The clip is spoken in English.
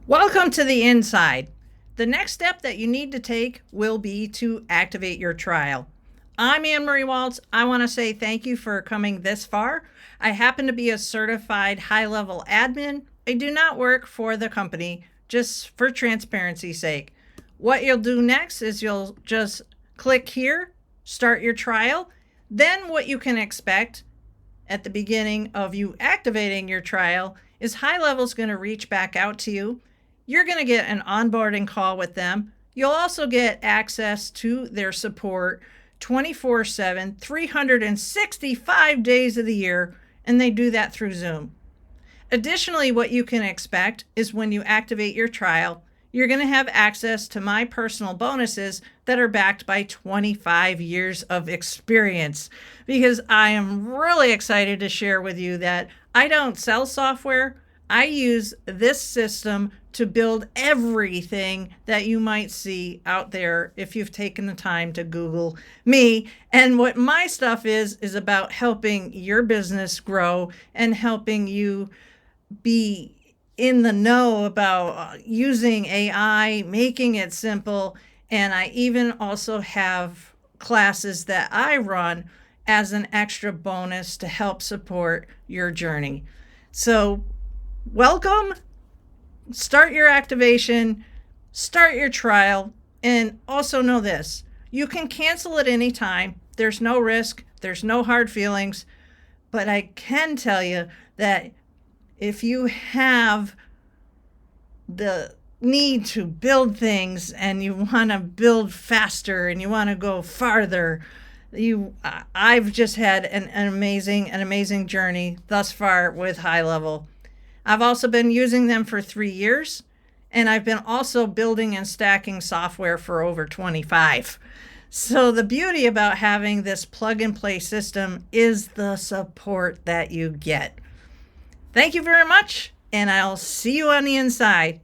Welcome to the inside. The next step that you need to take will be to activate your trial. I'm Anne-Marie Walts. I want to say thank you for coming this far. I happen to be a certified high-level admin. I do not work for the company, just for transparency's sake. What you'll do next is you'll just click here, start your trial. Then what you can expect at the beginning of you activating your trial is HighLevel's going to reach back out to you. You're going to get an onboarding call with them. You'll also get access to their support 24/7, 365 days of the year, and they do that through Zoom. Additionally, what you can expect is when you activate your trial, you're going to have access to my personal bonuses that are backed by 25 years of experience, because I am really excited to share with you that I don't sell software. I use this system to build everything that you might see out there if you've taken the time to Google me. And what my stuff is about helping your business grow and helping you be in the know about using AI, making it simple. And I even also have classes that I run as an extra bonus to help support your journey. So welcome, start your activation, start your trial, and also know this, you can cancel at any time. There's no risk, there's no hard feelings, but I can tell you that if you have the need to build things and you want to build faster and you want to go farther, I've just had an amazing journey thus far with HighLevel. I've also been using them for 3 years, and I've been also building and stacking software for over 25. So the beauty about having this plug-and-play system is the support that you get. Thank you very much, and I'll see you on the inside.